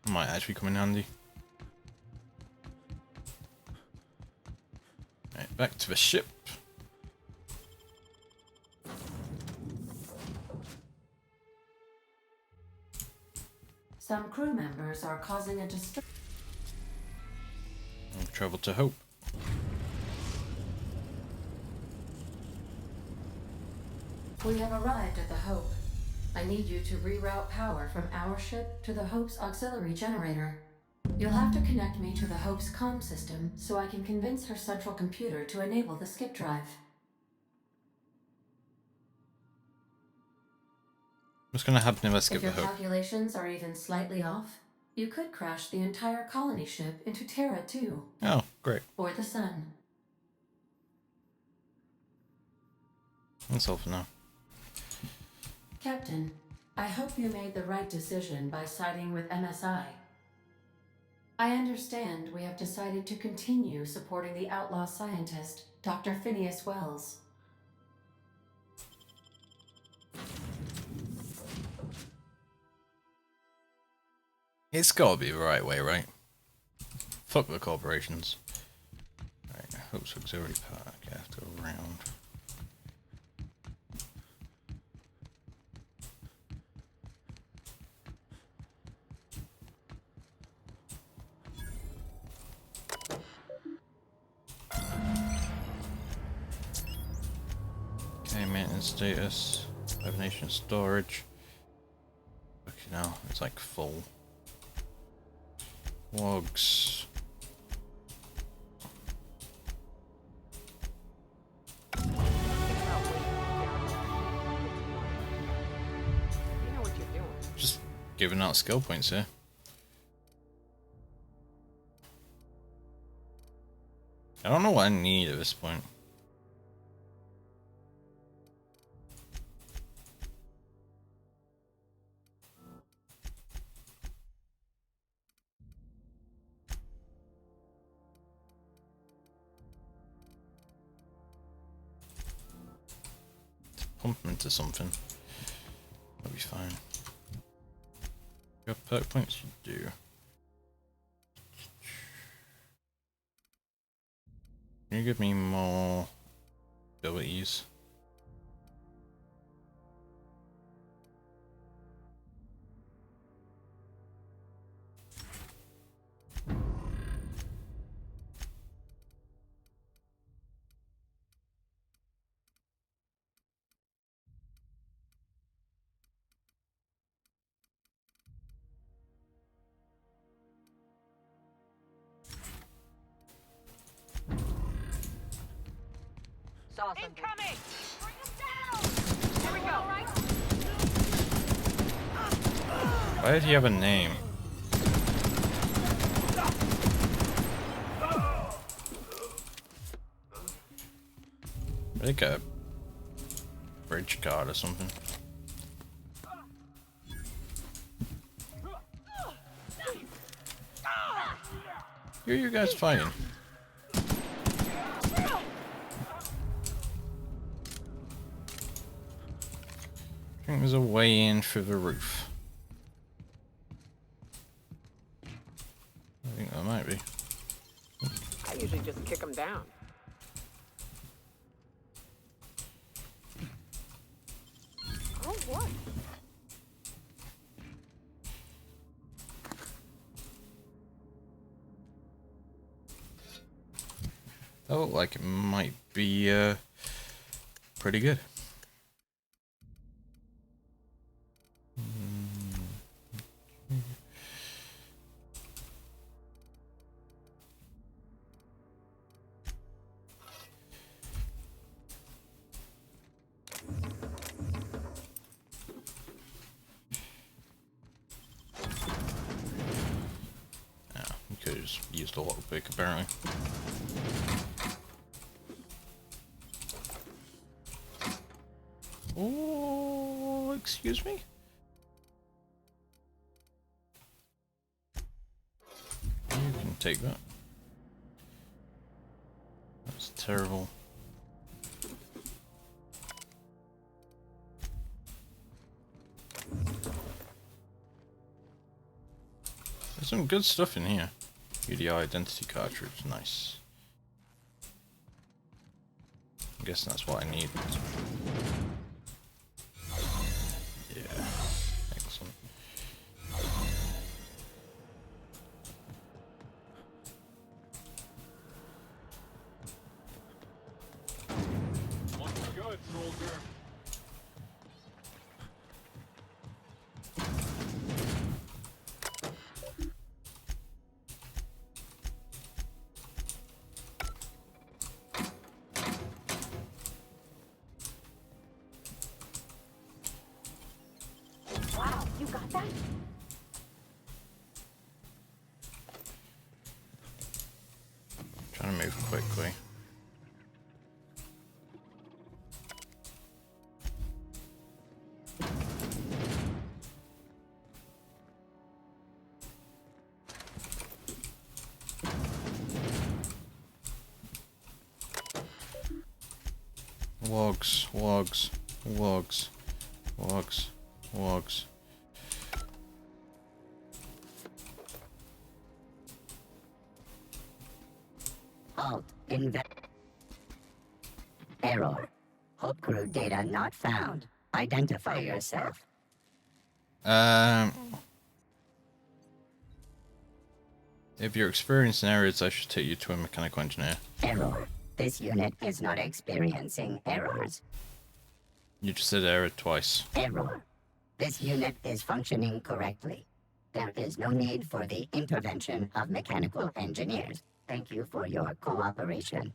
Might actually come in handy. Right, back to the ship. Some crew members are causing a disturbance. Travel to Hope. We have arrived at the Hope. I need you to reroute power from our ship to the Hope's auxiliary generator. You'll have to connect me to the Hope's comm system so I can convince her central computer to enable the skip drive. What's gonna happen if I skip If your the Hope? calculations are even slightly off, you could crash the entire colony ship into Terra 2. Oh, great. Or the Sun. That's all for now. Captain, I hope you made the right decision by siding with MSI. I understand we have decided to continue supporting the outlaw scientist, Dr. Phineas Wells. It's gotta be the right way, right? Fuck the corporations. Right, Hope's auxiliary power. Okay, I have to go around. Okay, maintenance status. Hibernation storage. Okay, now it's like full. Logs. Just giving out skill points here. I don't know what I need at this point. Pump them into something. That'll be fine. Got perk points? You do. Can you give me more abilities? Incoming! Bring him down! Here we go. Right. Why did he have a name? I think a bridge guard or something. Who are you guys fighting? I think there's a way in through the roof. I think there might be. I usually just kick them down. Oh, what? That looked like it might be pretty good. Used a lot of pick apparently. Oh, excuse me? You can take that. That's terrible. There's some good stuff in here. UDI identity cartridge, nice. I'm guessing that's what I need. Yeah, excellent. Looking good, soldier. Wow, you got that? Trying to move quickly. Wogs, wogs, wogs, wogs, wogs. Halt. Error. Hope crew data not found. Identify yourself. If you're experiencing errors, I should take you to a mechanical engineer. Error. This unit is not experiencing errors. You just said error twice. Error. This unit is functioning correctly. There is no need for the intervention of mechanical engineers. Thank you for your cooperation.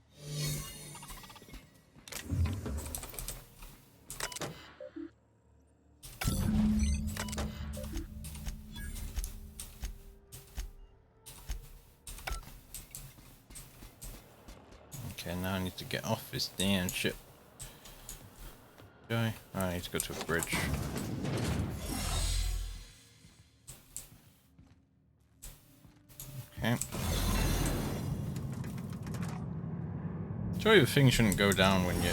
Okay, now I need to get off this damn ship. Okay, I need to go to a bridge. Okay. Surely the thing shouldn't go down when you...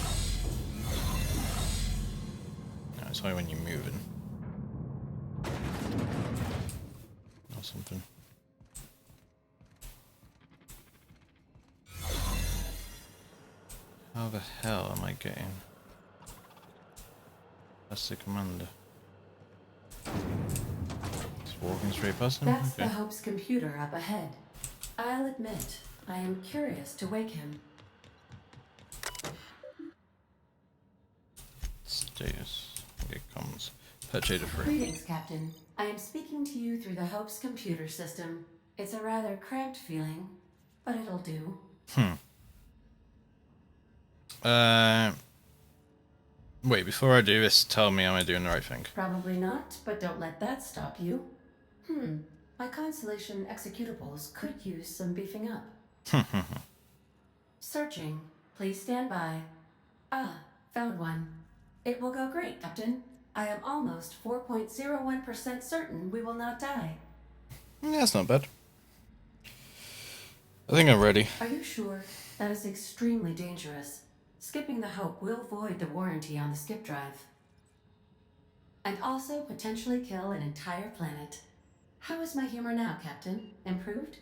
No, it's only when you're moving. Or something. How the hell am I getting? That's the commander. Just walking straight past him? That's Okay. the Hope's computer up ahead. I'll admit, I am curious to wake him. Status. Here it comes. Patch data free. Greetings, Captain. I am speaking to you through the Hope's computer system. It's a rather cramped feeling, but it'll do. Wait, before I do this, tell me am I doing the right thing? Probably not, but don't let that stop you. My Constellation executables could use some beefing up. Searching. Please stand by. Ah, found one. It will go great, Captain. I am almost 4.01% certain we will not die. Yeah, that's not bad. I think I'm ready. Are you sure? That is extremely dangerous. Skipping the Hope will void the warranty on the skip drive. And also potentially kill an entire planet. How is my humor now, Captain? Improved?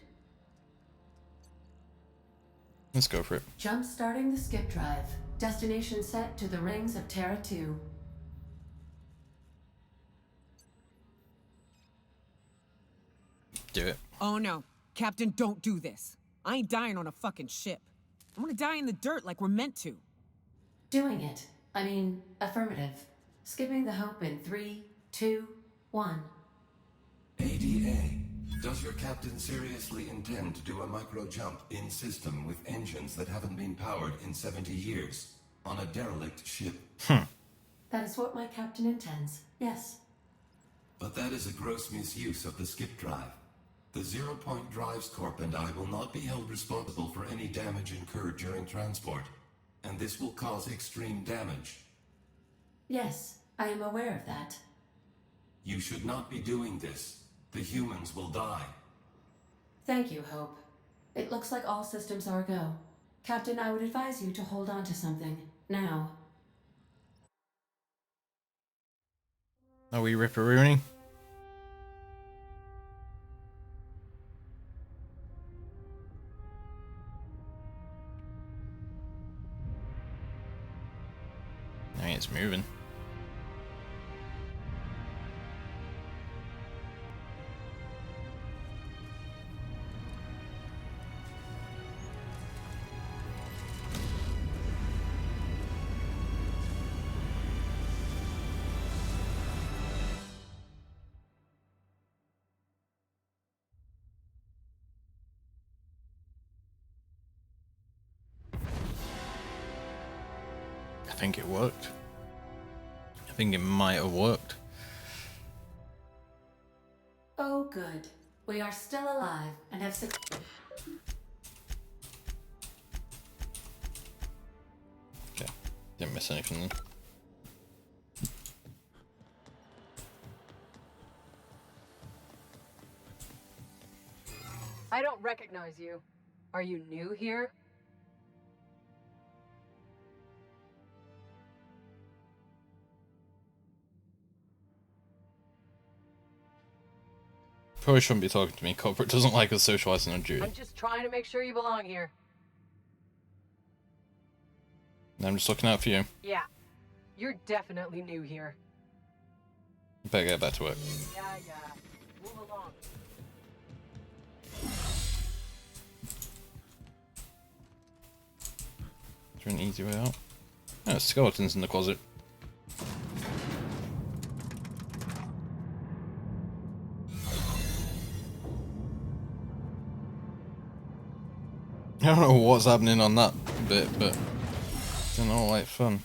Let's go for it. Jump-starting the skip drive. Destination set to the rings of Terra 2. Do it. Oh no. Captain, don't do this. I ain't dying on a fucking ship. I'm gonna die in the dirt like we're meant to. Doing it. I mean, affirmative. Skipping the Hope in 3, 2, 1. ADA, does your captain seriously intend to do a micro-jump in system with engines that haven't been powered in 70 years on a derelict ship? That is what my captain intends. Yes. But that is a gross misuse of the skip drive. The Zero Point Drives Corp and I will not be held responsible for any damage incurred during transport, and this will cause extreme damage. Yes, I am aware of that. You should not be doing this. The humans will die. Thank you, Hope. It looks like all systems are go. Captain, I would advise you to hold on to something. Now. Are we ripperooning? it's moving. I think it worked. I think it might have worked. Oh, good. We are still alive and have Okay, didn't miss anything then. I don't recognize you. Are you new here? Probably shouldn't be talking to me. Corporate doesn't like us socializing on duty. I'm just trying to make sure you belong here. I'm just looking out for you. Yeah. You're definitely new here. Better get back to work. Yeah. Move along. Is there an easy way out? Oh, skeletons in the closet. I don't know what's happening on that bit, but it's not like fun.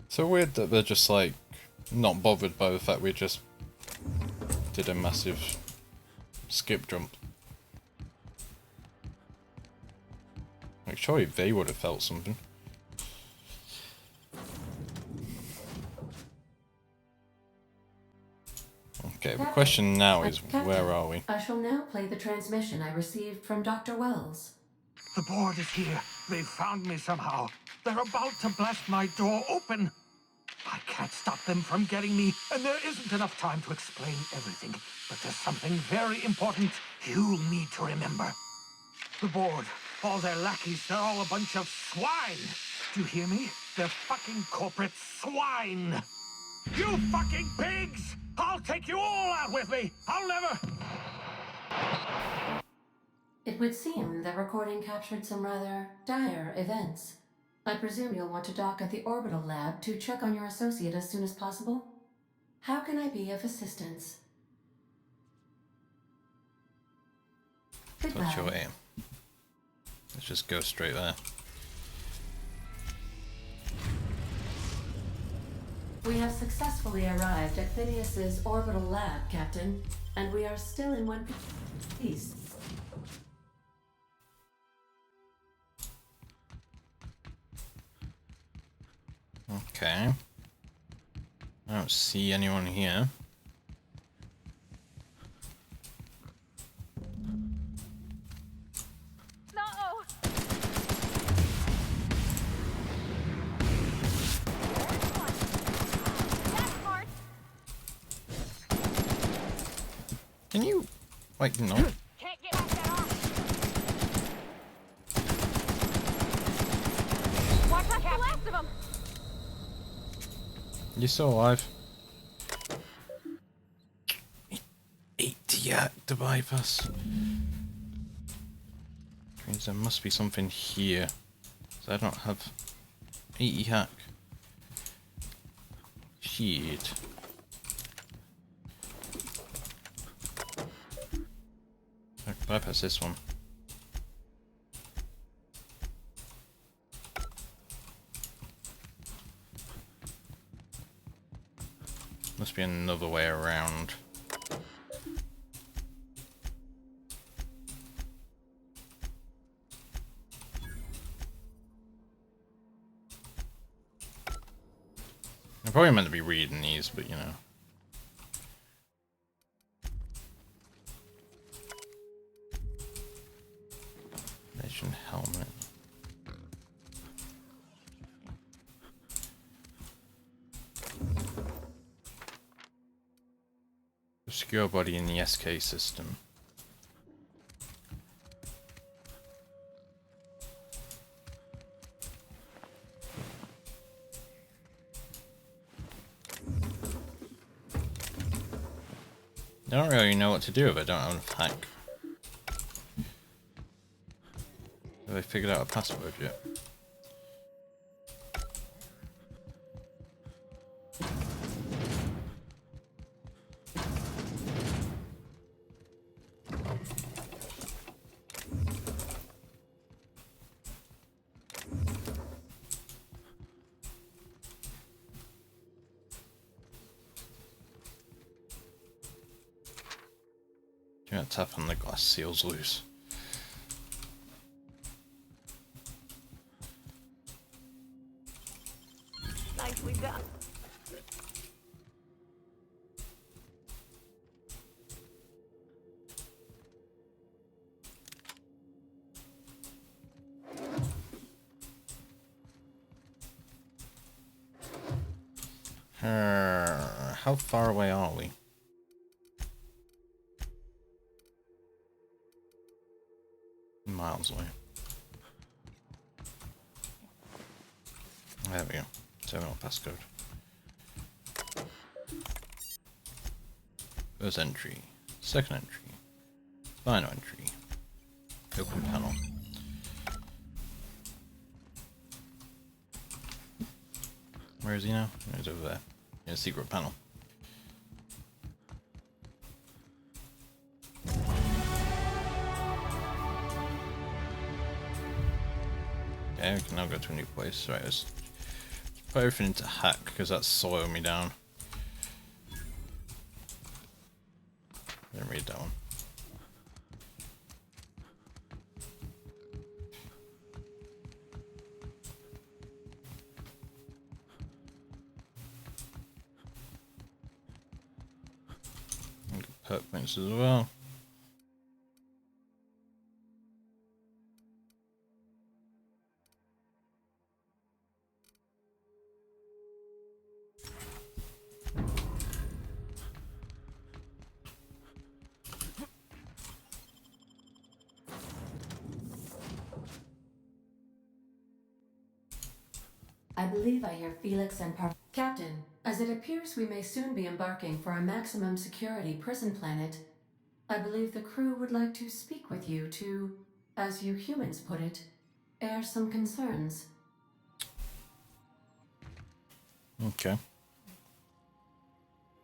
So weird that they're just like not bothered by the fact we just did a massive skip jump. Like surely they would have felt something. Okay, the question now is where are we? I shall now play the transmission I received from Dr. Wells. The board is here. They've found me somehow. They're about to blast my door open. I can't stop them from getting me, and there isn't enough time to explain everything. But there's something very important you need to remember. The board, all their lackeys, they're all a bunch of swine. Do you hear me? They're fucking corporate swine. You fucking pigs! I'll take you all out with me. I'll never... It would seem the recording captured some rather dire events. I presume you'll want to dock at the orbital lab to check on your associate as soon as possible? How can I be of assistance? What's your Goodbye. aim? Let's just go straight there. We have successfully arrived at Phineas's orbital lab, Captain, and we are still in one piece. Okay. I don't see anyone here. No! That's smart! Can you... Wait, no. Can't get off that arm! Watch out for the last of them! You're still alive. 80 to bypass. Means there must be something here. So I don't have 80 hack. Shit. I can bypass this one. Must be another way around. I'm probably meant to be reading these, but you know. Secure body in the SK system. I don't really know what to do if I don't have enough hack. Have I figured out a password yet? Do not tap on the glass seals loose. Nicely done. How far away are we? Miles away. There we go. Terminal passcode. First entry. Second entry. Final entry. Open panel. Where is he now? He's over there. In a secret panel. Okay, we can now go to a new place. Right, let's put everything into hack because that's slowing me down. Didn't read that one. Perk points as well. I believe I hear Felix and Captain, as it appears we may soon be embarking for a maximum security prison planet, I believe the crew would like to speak with you to, as you humans put it, air some concerns. Okay.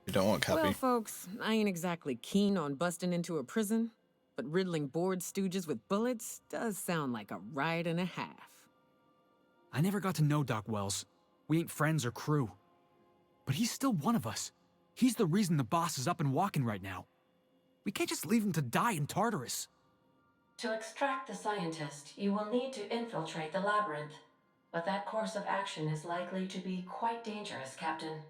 You don't want Cappy. Well, folks, I ain't exactly keen on busting into a prison, but riddling bored stooges with bullets does sound like a ride and a half. I never got to know Doc Wells. We ain't friends or crew. But he's still one of us. He's the reason the boss is up and walking right now. We can't just leave him to die in Tartarus. To extract the scientist, you will need to infiltrate the labyrinth. But that course of action is likely to be quite dangerous, Captain.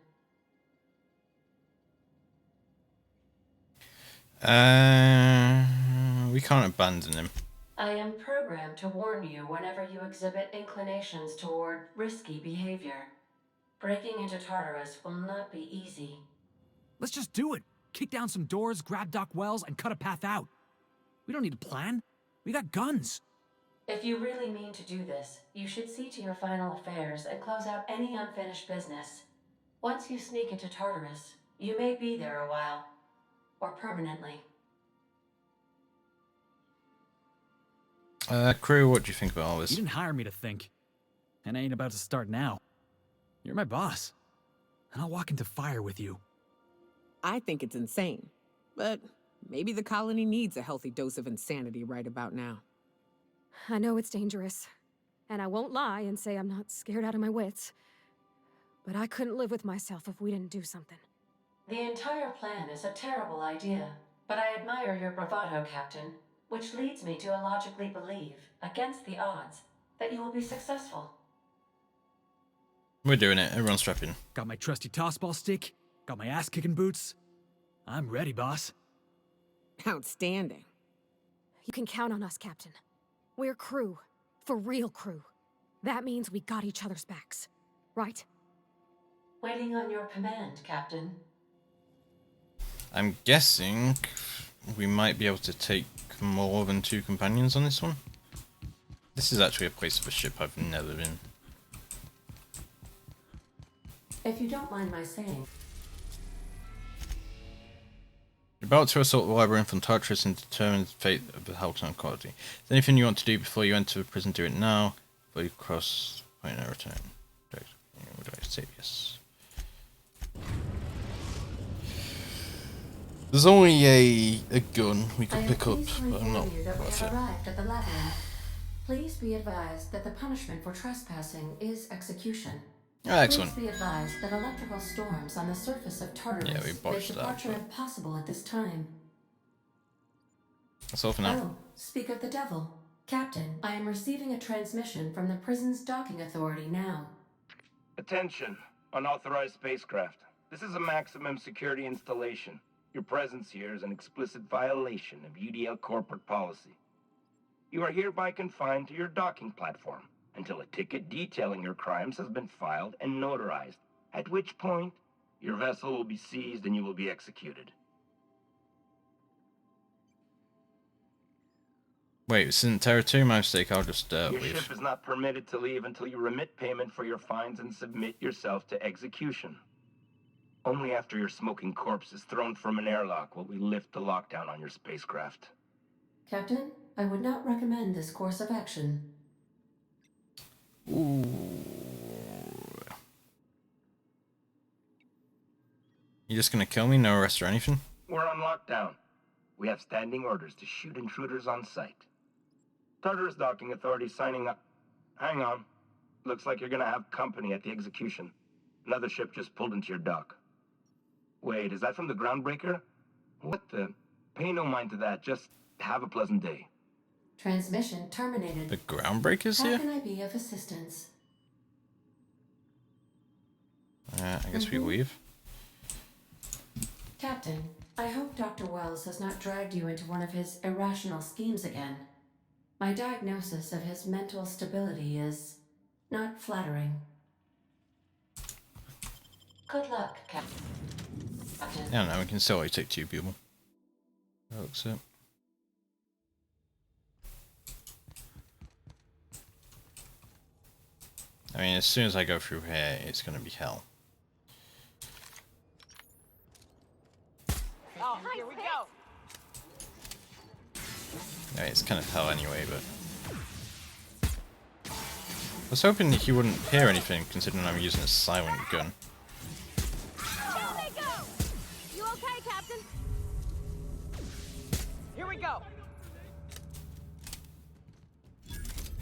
We can't abandon him. I am programmed to warn you whenever you exhibit inclinations toward risky behavior. Breaking into Tartarus will not be easy. Let's just do it. Kick down some doors, grab Doc Wells, and cut a path out. We don't need a plan. We got guns. If you really mean to do this, you should see to your final affairs and close out any unfinished business. Once you sneak into Tartarus, you may be there a while. Or permanently. Crew, what do you think about all this? You didn't hire me to think. And I ain't about to start now. You're my boss. And I'll walk into fire with you. I think it's insane, but maybe the colony needs a healthy dose of insanity right about now. I know it's dangerous. And I won't lie and say I'm not scared out of my wits. But I couldn't live with myself if we didn't do something. The entire plan is a terrible idea, but I admire your bravado, Captain, which leads me to illogically believe, against the odds, that you will be successful. We're doing it. Everyone's strapping. Got my trusty tossball stick. Got my ass-kicking boots. I'm ready, boss. Outstanding. You can count on us, Captain. We're crew. For real crew. That means we got each other's backs. Right? Waiting on your command, Captain. I'm guessing we might be able to take more than 2 companions on this one. This is actually a place of a ship I've never been. If you don't mind my saying. You're about to assault the library and Fantartress and determine the fate of the Halcyon colony. Is there anything you want to do before you enter the prison? Do it now. Before you cross the point of no return. Would I say yes? There's only a gun we could pick up, but I'm not worth it. Arrived at the labyrinth. Please be advised that the punishment for trespassing is execution. Excellent. Please be advised that electrical storms on the surface of Tartarus make departure impossible at this time. That's all for now. Oh, speak of the devil. Captain, I am receiving a transmission from the prison's docking authority now. Attention, unauthorized spacecraft. This is a maximum security installation. Your presence here is an explicit violation of UDL corporate policy. You are hereby confined to your docking platform until a ticket detailing your crimes has been filed and notarized, at which point your vessel will be seized and you will be executed. Wait, this isn't Terra 2, my mistake, I'll just Your leave. ship is not permitted to leave until you remit payment for your fines and submit yourself to execution. Only after your smoking corpse is thrown from an airlock will we lift the lockdown on your spacecraft. Captain, I would not recommend this course of action. Ooh. You just gonna kill me? No arrest or anything? We're on lockdown. We have standing orders to shoot intruders on sight. Tartarus Docking Authority signing up. Hang on. Looks like you're gonna have company at the execution. Another ship just pulled into your dock. Wait, is that from the Groundbreaker? What the? Pay no mind to that. Just have a pleasant day. Transmission terminated. The Groundbreaker's How here? can I be of assistance? I guess we leave. Captain, I hope Dr. Wells has not dragged you into one of his irrational schemes again. My diagnosis of his mental stability is not flattering. Good luck, Captain. Yeah, no, we can still only take 2 people. That looks it. I mean, as soon as I go through here, it's gonna be hell. Oh, here we go. I mean, it's kind of hell anyway, but... I was hoping that he wouldn't hear anything, considering I'm using a silent gun. Here they go. You okay, Captain? Here we go.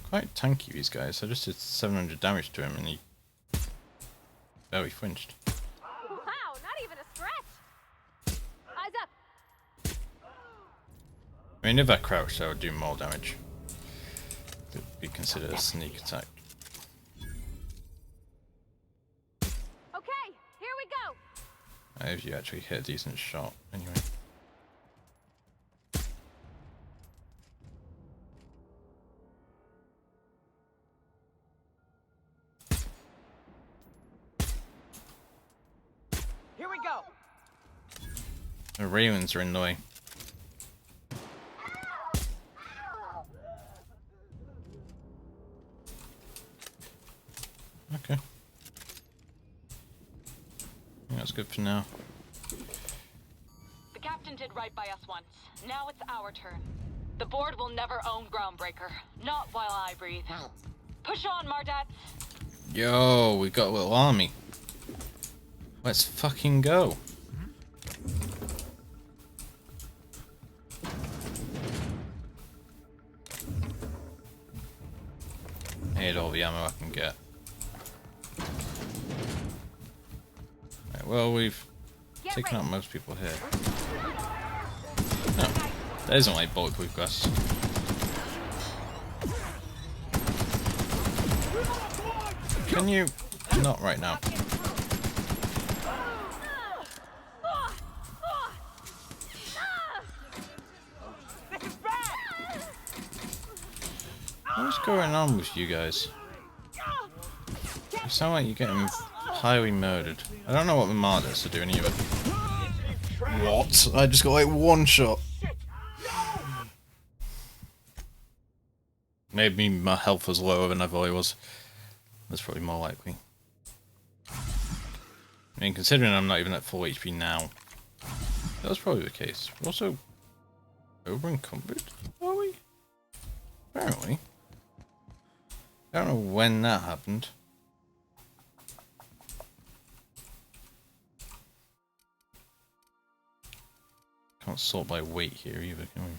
Quite tanky, these guys. I just did 700 damage to him and he barely flinched. Wow, not even a scratch. Eyes up. I mean, if I crouched, I would do more damage. It would be considered a sneak attack. Okay, here we go. If you actually hit a decent shot, anyway. Here we go. The Ravens are in the way. Okay. I think that's good for now. The captain did right by us once. Now it's our turn. The board will never own Groundbreaker. Not while I breathe. Push on, Mardat. Yo, we got a little army. Let's fucking go. I need all the ammo I can get. Right, well, we've taken out most people here. No, there isn't like bulletproof glass. Can you? Not right now. What's going on with you guys? You sound like you're getting highly murdered. I don't know what the Martyrs are doing either. What? I just got like one shot. Maybe my health was lower than I thought it was. That's probably more likely. I mean, considering I'm not even at full HP now, that was probably the case. We're also over encumbered, are we? Apparently. I don't know when that happened. Can't sort by weight here either, can we?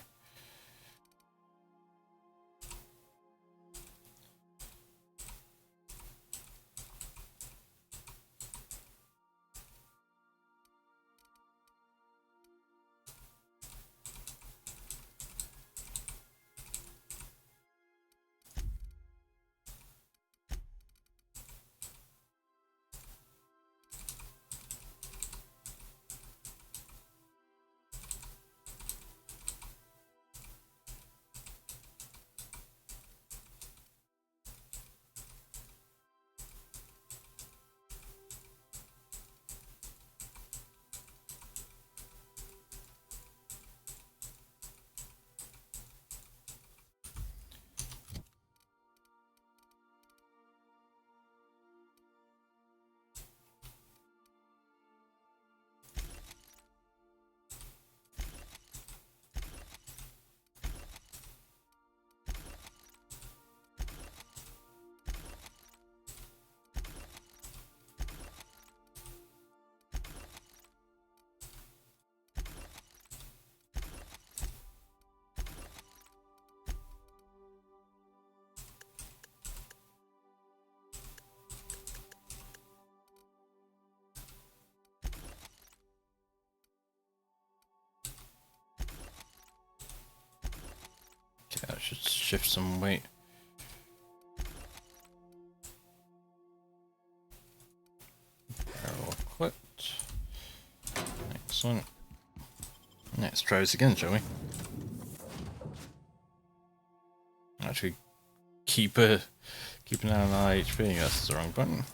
Okay, I should shift some weight. Barrel equipped. Excellent. Let's try this again, shall we? Actually, keep an eye on our HP. That's the wrong button.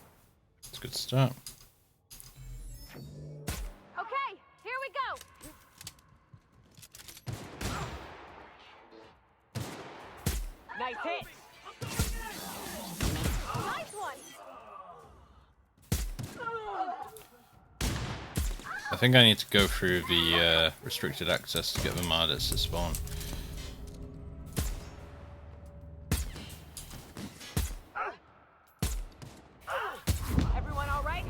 It's a good start. Okay, here we go. Nice hit. Nice one. I think I need to go through the restricted access to get the Mardets to spawn. Everyone all right?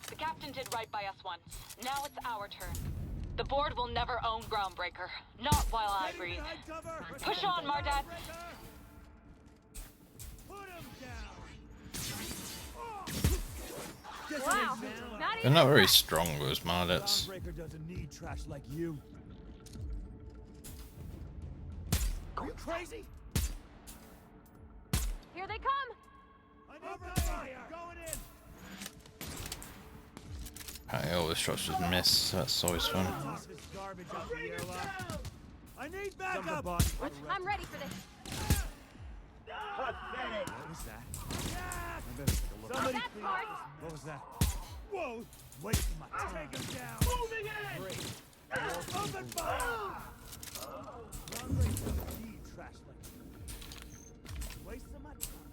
The captain did right by us once. Now it's our turn. The board will never own Groundbreaker. Not while I breathe. Push on, Mardat. Wow. They're not very strong, those Mardets. doesn't need trash like you. Are you crazy? Here they come. Going in. I always trust his miss. That's always fun. I need backup. I'm ready for this. What was that? That's smart. What was that? Whoa! Wasting my time. Take him down. Moving in. Great. Open fire. Trash like wasting my time.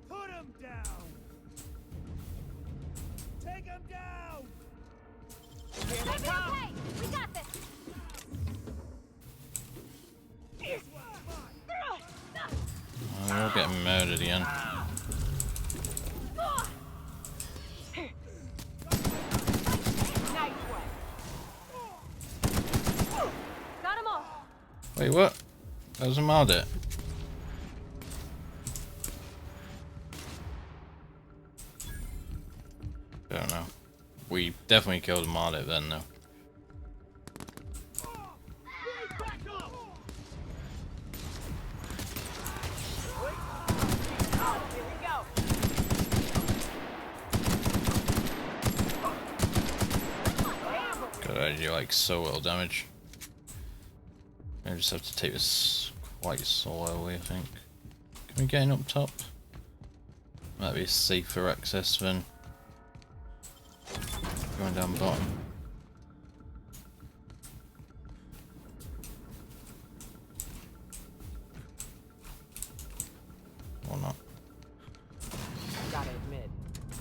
Put him down. Take him down. Here they come. Okay, we got this. We're all getting murdered again. Got them all. Wait, what? That was a Mardet. Don't know. We definitely killed a Mardet then, though. God, I do like so little damage. I just have to take this quite slowly, I think. Can we get in up top? Might be a safer access than going down bottom. Or not. Gotta admit,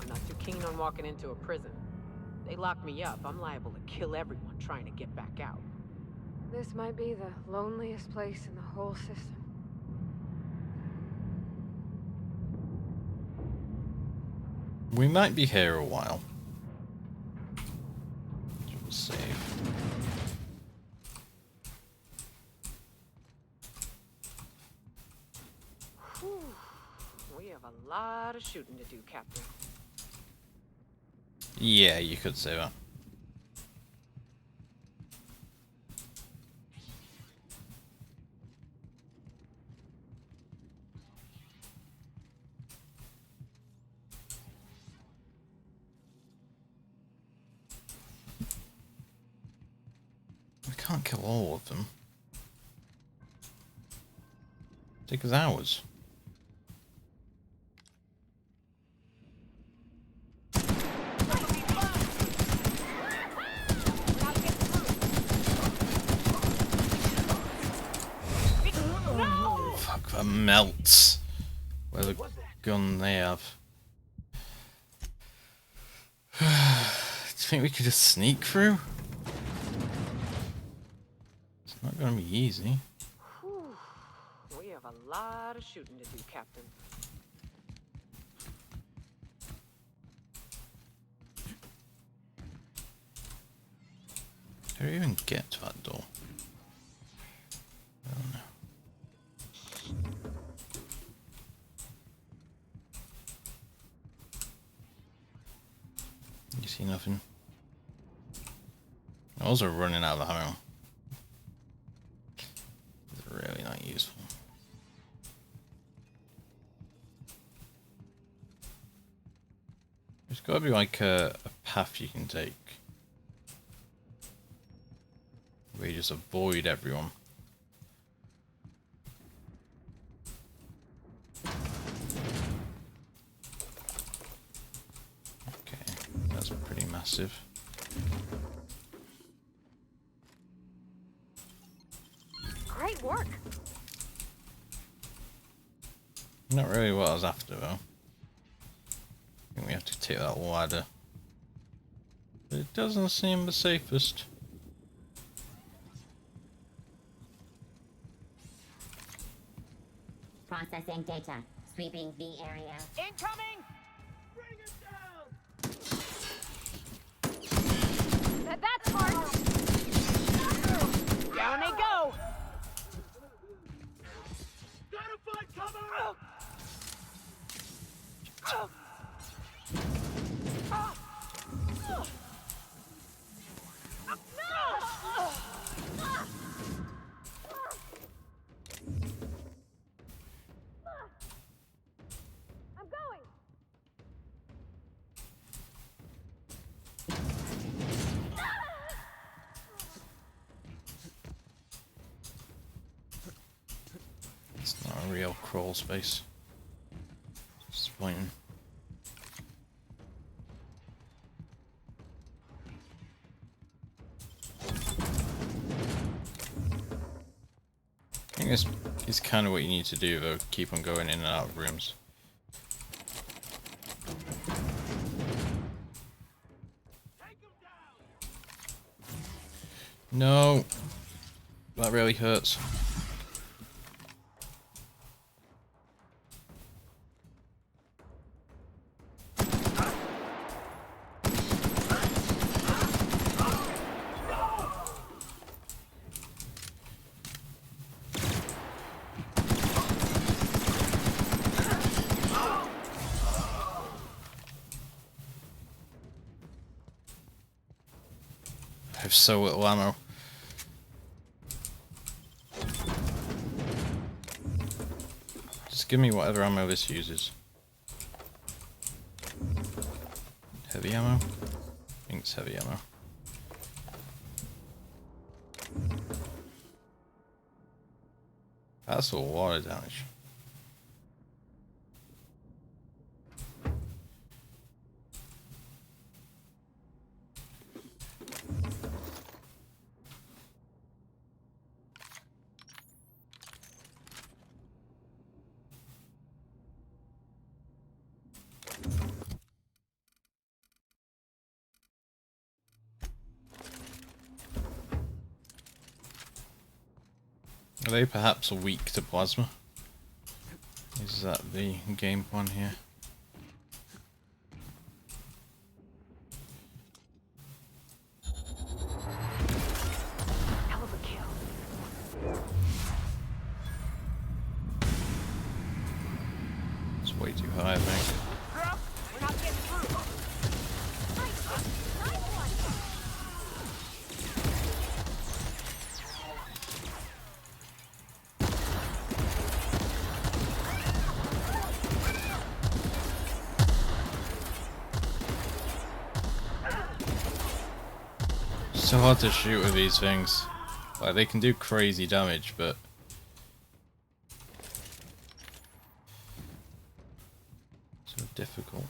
I'm not too keen on walking into a prison. They lock me up, I'm liable to kill everyone trying to get back out. This might be the loneliest place in the whole system. We might be here a while. Save. Whew. We have a lot of shooting to do, Captain. Yeah, you could say that. We can't kill all of them. Take us hours. Fuck, that melts. Where the gun they have. Do you think we could just sneak through? It's not gonna be easy. Whew. We have a lot of shooting to do, Captain. How do you even get to that door? I don't know. You see nothing? I was running out of ammo. It's really not useful. There's got to be like a path you can take where you just avoid everyone. Okay, that's pretty massive. Great work. Not really what I was after though. I think we have to take that ladder. But it doesn't seem the safest. Processing data. Sweeping the area. Incoming! Bring it down! That's smart. Down they go! Gotta find cover! I'm going. It's not a real crawl space. Disappointing. I think this is kind of what you need to do though, keep on going in and out of rooms. No! That really hurts. I have so little ammo. Just give me whatever ammo this uses. Heavy ammo? I think it's heavy ammo. That's a lot of damage. Are they perhaps weak to plasma? Is that the game plan here? Hell of a kill. It's way too high, I think. Girl, we're not getting through. So hard to shoot with these things. Like, they can do crazy damage, but so difficult.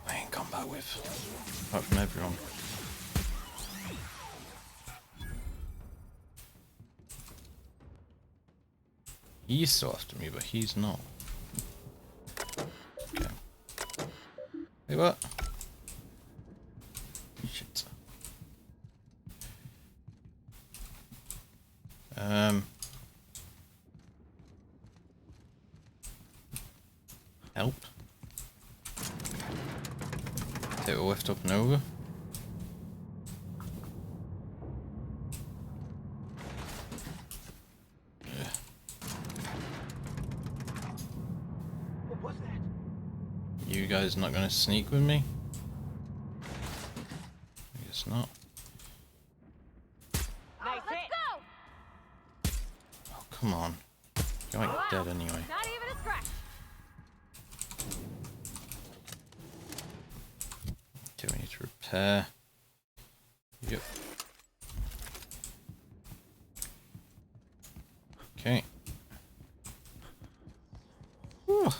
I ain't combat with, apart from everyone. He's so after me, but he's not. Okay. Hey, what? Shit. Help. Take a lift up and over. You guys not gonna sneak with me? I guess not. Nice hit. Oh, come on. You ain't dead anyway. Not even a scratch. Okay, we need to repair. Yep. Okay. Whew.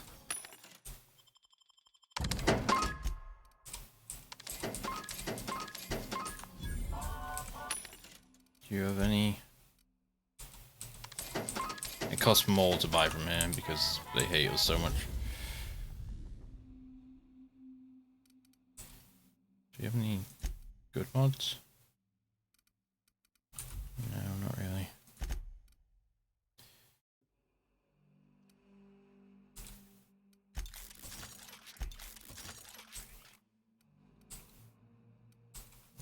Do you have any? It costs more to buy from here because they hate us so much. Do you have any good mods? No, not really.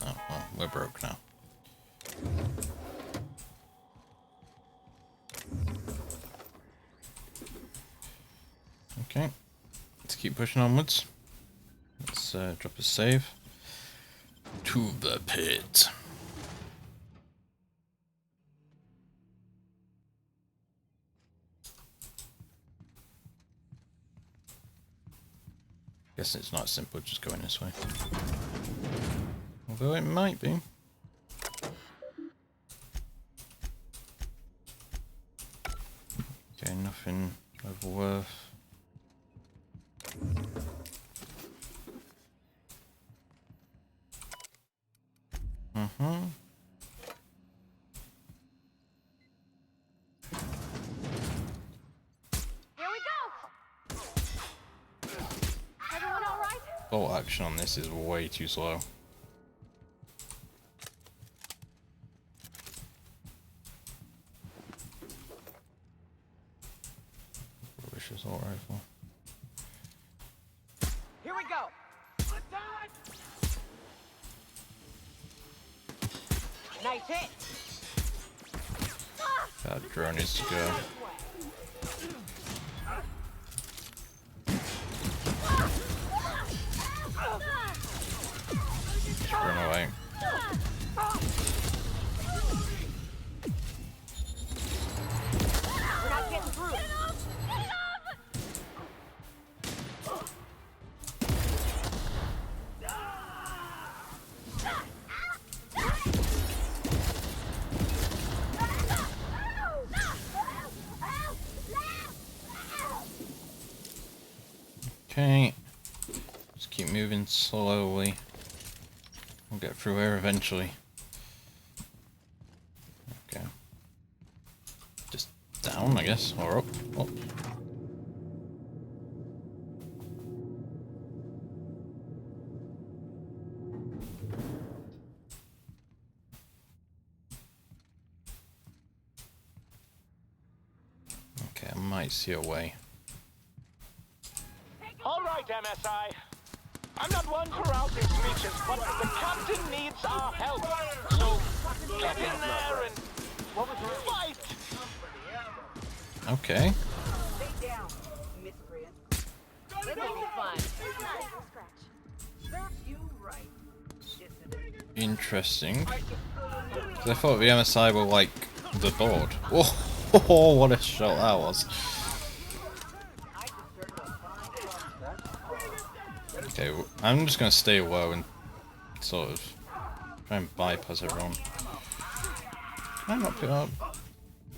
Oh, well, we're broke now. Okay, let's keep pushing onwards. Let's drop a save. To the pit. Guess it's not simple just going this way. Although it might be. Okay, nothing of worth. Here we go. Everyone all right? Bolt action on this is way too slow. Wish assault rifle. Here we go. Nice hit. That drone needs to go. Just run away. We're not getting through. Okay. Just keep moving slowly. We'll get through here eventually. Okay. Just down, I guess, or up. Up. Okay, I might see a way. All right, MSI. I'm not one for routing speeches, but the captain needs our help. So get in there and fight. Okay. Stay down, miscreant. This will be fun. Serves you right, dissident. Interesting. 'Cause I thought the MSI were like the board. Oh, what a shot that was. Okay, I'm just gonna stay low and sort of try and bypass everyone. Can I not pick up?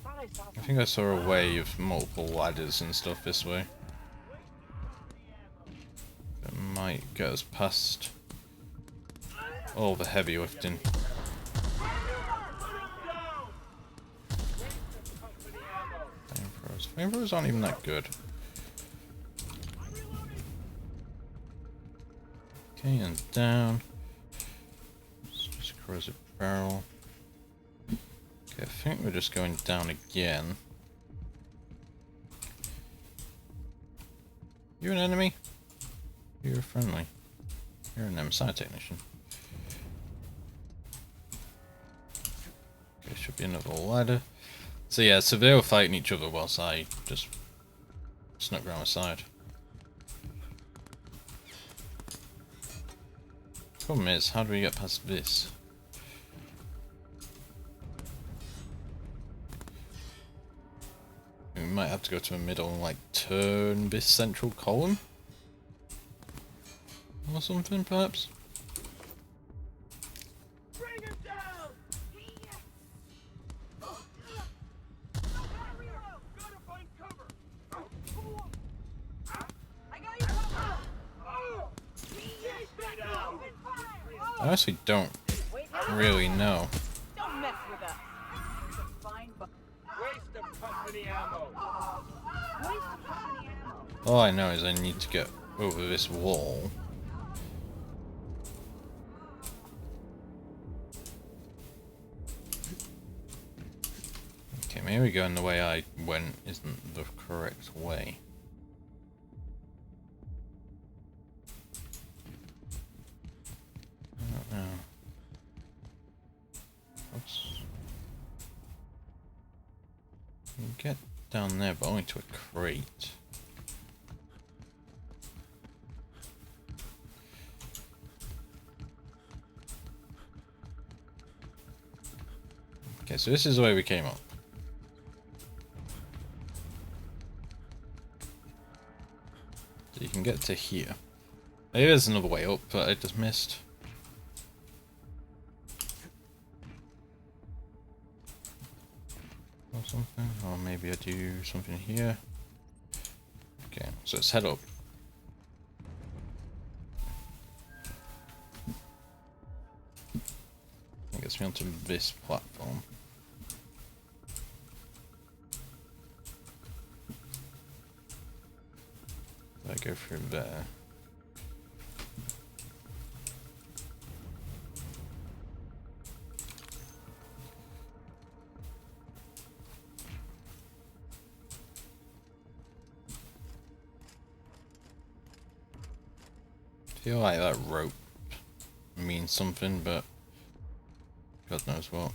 I think I saw a way of multiple ladders and stuff this way. That might get us past all the heavy lifting. Flamethrowers aren't even that good. Okay, and down. Just corrosive barrel. Okay, I think we're just going down again. You an enemy? You're friendly. You're an MSI technician. Okay, should be another ladder. So yeah, so they were fighting each other whilst I just snuck around the side. Problem is, how do we get past this? We might have to go to a middle and like turn this central column? Or something, perhaps? I actually don't really know. Don't mess with us. It's a fine waste of company ammo. Waste of company ammo. All I know is I need to get over this wall. Okay, maybe going the way I went isn't the correct way. I don't know. Oops. You can get down there, but only to a crate. Okay, so this is the way we came up. So you can get to here. There is another way up, but I just missed. Or something, or maybe I do something here. Okay, so let's head up. That gets me onto this platform. I go through there. I feel like that rope means something, but God knows what.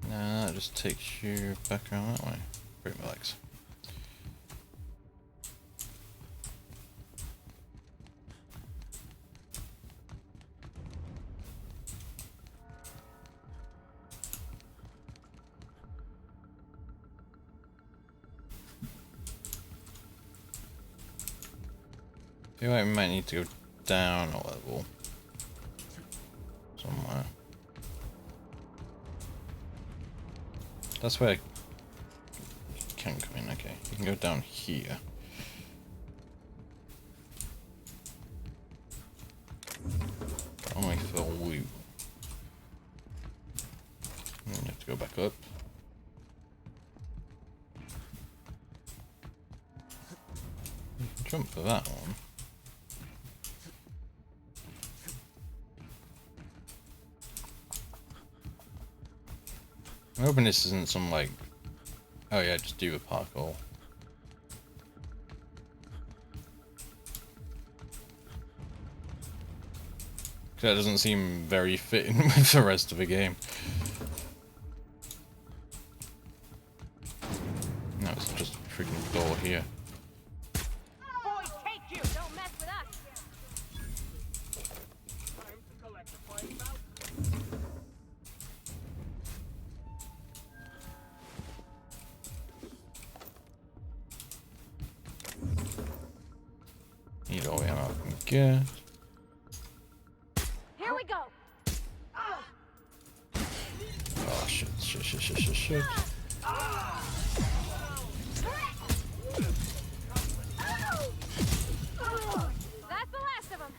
Nah, that just takes you back around that way. Break my legs. feel like we might need to go down a level somewhere. That's where you can come in. Okay, you can go down here. But only for loot. And you have to go back up. You can jump for that one. I'm hoping this isn't some like, oh yeah, just do a parkour. That doesn't seem very fitting with the rest of the game. No, it's just a freaking door here. Boys, take you! Don't mess with us! Time to collect the flying out. Need all the ammo I can get. Here we go. Oh shit. That's the last of them.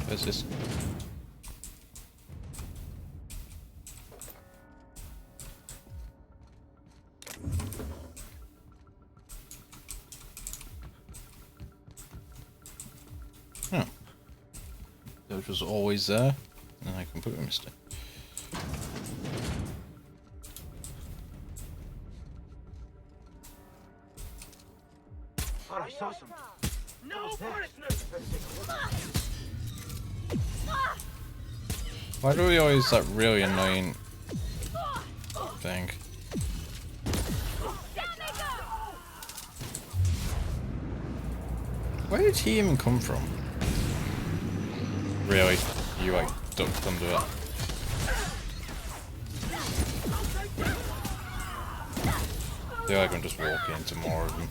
Where's this? Oh. That was always there, and I completely missed it. I saw some. No prisoners! Why do we always that really annoying thing? Where did he even come from? Really? You like ducked under it? I feel like I'm just walking into more of them.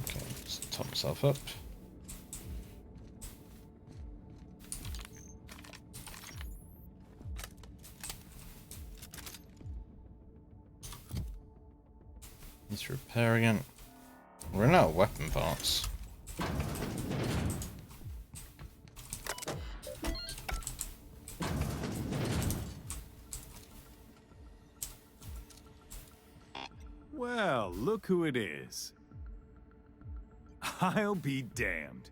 Okay, let's top myself up. Let's repair again. We're running out of weapon parts. Well, look who it is. I'll be damned.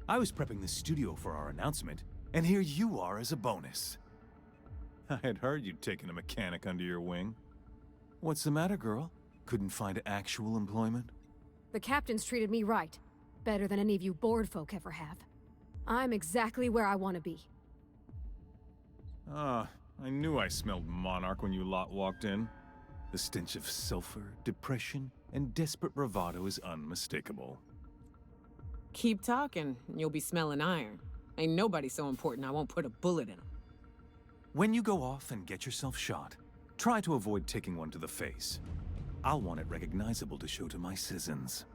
I was prepping the studio for our announcement, and here you are as a bonus. I had heard you'd taken a mechanic under your wing. What's the matter, girl? Couldn't find actual employment? The captain's treated me right. Better than any of you bored folk ever have. I'm exactly where I want to be. Ah, I knew I smelled Monarch when you lot walked in. The stench of sulfur, depression, and desperate bravado is unmistakable. Keep talking, and you'll be smelling iron. Ain't nobody so important I won't put a bullet in him. When you go off and get yourself shot, try to avoid taking one to the face. I'll want it recognizable to show to my citizens.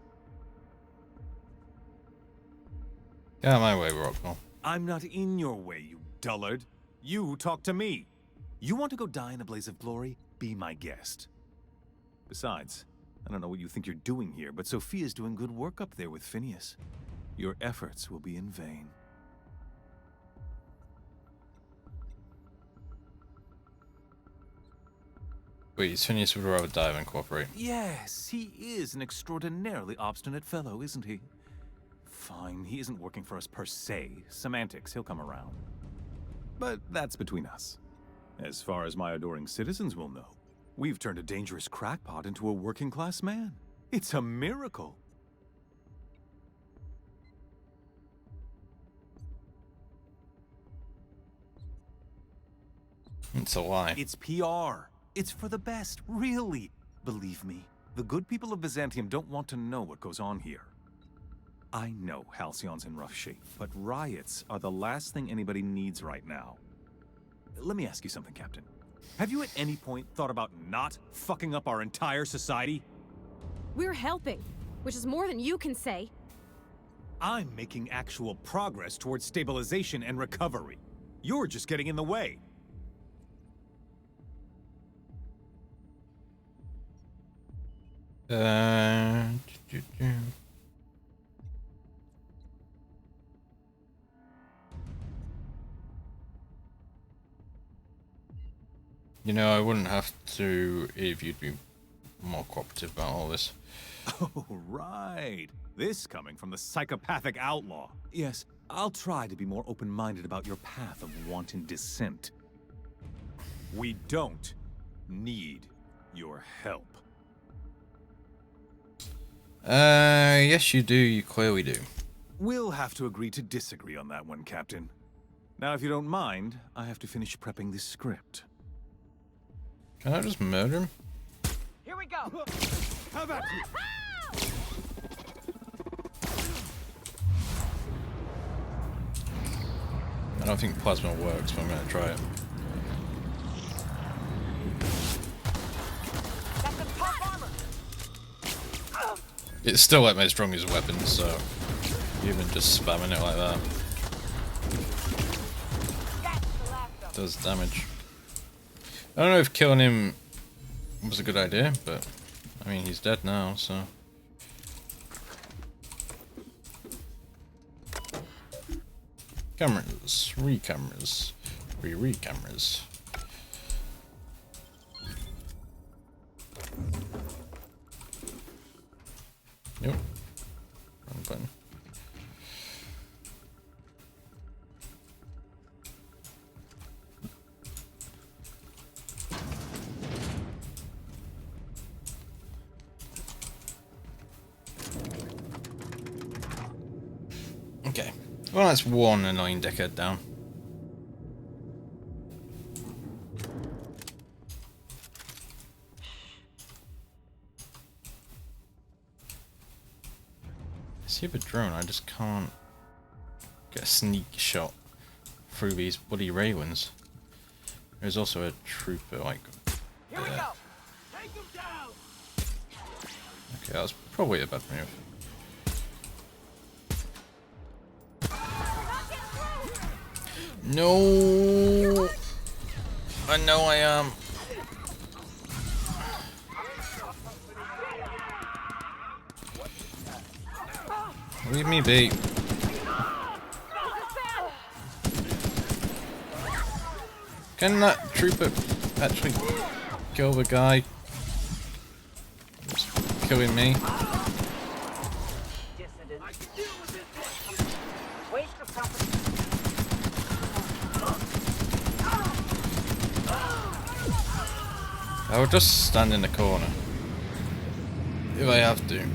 Get out of my way, Rockwell. I'm not in your way, you dullard. You talk to me. You want to go die in a blaze of glory? Be my guest. Besides, I don't know what you think you're doing here, but Sophia's doing good work up there with Phineas. Your efforts will be in vain. Wait, Phineas would rather die than cooperate. Yes, he is an extraordinarily obstinate fellow, isn't he? Fine, he isn't working for us per se. Semantics, he'll come around. But that's between us. As far as my adoring citizens will know, we've turned a dangerous crackpot into a working-class man. It's a miracle. It's a lie. It's PR. It's for the best, really. Believe me, the good people of Byzantium don't want to know what goes on here. I know Halcyon's in rough shape, but riots are the last thing anybody needs right now. Let me ask you something, Captain. Have you at any point thought about not fucking up our entire society? We're helping, which is more than you can say. I'm making actual progress towards stabilization and recovery. You're just getting in the way. You know, I wouldn't have to if you'd be more cooperative about all this. Oh, right. This coming from the psychopathic outlaw. Yes, I'll try to be more open-minded about your path of wanton dissent. We don't need your help. Yes you do, you clearly do. We'll have to agree to disagree on that one, Captain. Now, if you don't mind, I have to finish prepping this script. Can I just murder him? Here we go. How about you? I don't think plasma works, but I'm gonna try it. That's some tough armor. It's still like my strongest weapon, so even just spamming it like that does damage. I don't know if killing him was a good idea, but I mean he's dead now, so. Cameras, re-cameras, re-cameras. Nope. Wrong button. Okay. Well, that's one annoying dickhead down. I see a drone, I just can't get a sneak shot through these bloody railings. There's also a trooper, like, Here we there. go. Take him down. Okay, that was probably a bad move. No, I know I am. Leave me be. Can that trooper actually kill the guy? It's killing me. I will just stand in the corner if I have to.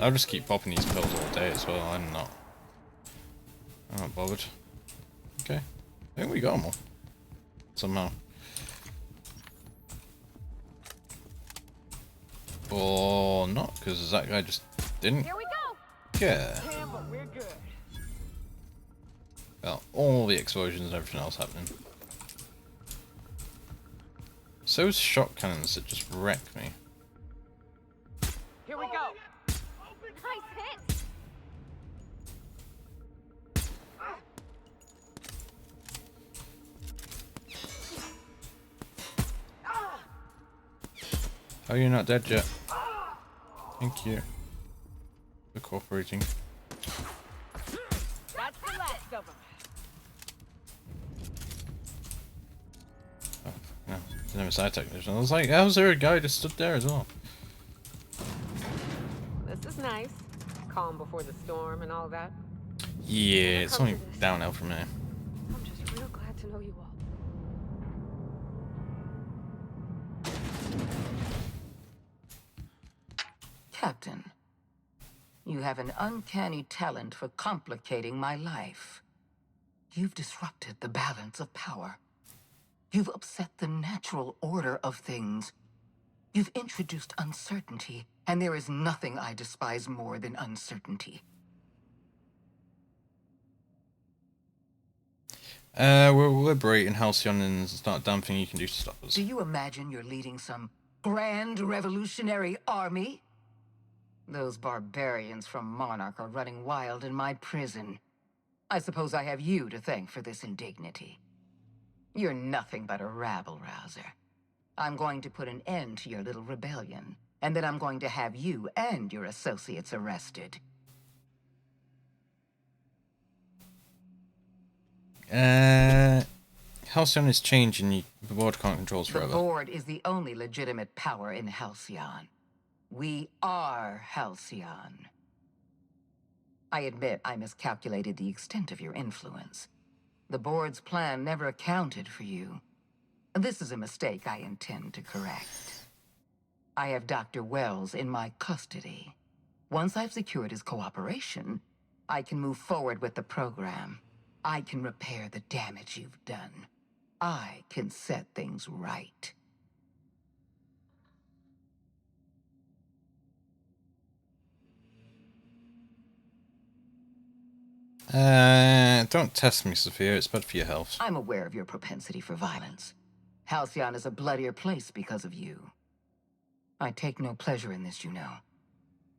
I'll just keep popping these pills all day as well. I'm not bothered. Okay, I think we got them all somehow. Or not, because that guy just didn't. Here we go. Yeah. Damn, but we're good. Well, all the explosions and everything else happening. So those shot cannons that just wreck me. Here we go. Nice hit! How are you not dead yet? Thank you for cooperating. That's the last of them. Oh, no, there's no side technician. I was like, how's there a guy just stood there as well? This is nice. Calm before the storm and all that. Yeah, it's only downhill from here. I'm just real glad to know you all. Captain, you have an uncanny talent for complicating my life. You've disrupted the balance of power. You've upset the natural order of things. You've introduced uncertainty, and there is nothing I despise more than uncertainty. We're liberating Halcyon and there's not a damn thing you can do to stop us. Do you imagine you're leading some grand revolutionary army? Those barbarians from Monarch are running wild in my prison. I suppose I have you to thank for this indignity. You're nothing but a rabble-rouser. I'm going to put an end to your little rebellion, and then I'm going to have you and your associates arrested. Halcyon is changing. The board can't control us The forever. board is the only legitimate power in Halcyon. We are Halcyon. I admit I miscalculated the extent of your influence. The board's plan never accounted for you. This is a mistake I intend to correct. I have Dr. Wells in my custody. Once I've secured his cooperation, I can move forward with the program. I can repair the damage you've done. I can set things right. Don't test me, Sophia. It's bad for your health. I'm aware of your propensity for violence. Halcyon is a bloodier place because of you. I take no pleasure in this, you know.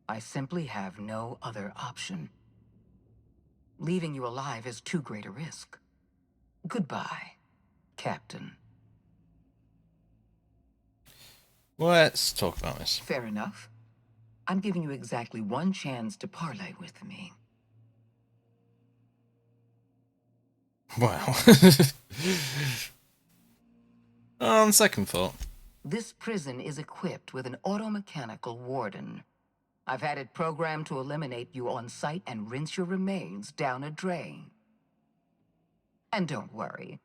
I simply have no other option. Leaving you alive is too great a risk. Goodbye, Captain. Let's talk about this. Fair enough. I'm giving you exactly one chance to parley with me. Wow. On second thought. This prison is equipped with an automechanical warden. I've had it programmed to eliminate you on sight and rinse your remains down a drain. And don't worry.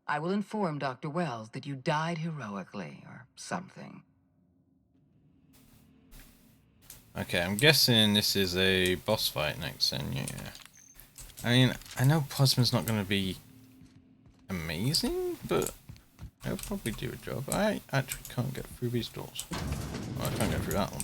I will inform Dr. Wells that you died heroically or something. Okay, I'm guessing this is a boss fight next then, yeah. I mean, I know Plasma's not going to be amazing, but it'll probably do a job. I actually can't get through these doors. Well, I can't get through that one.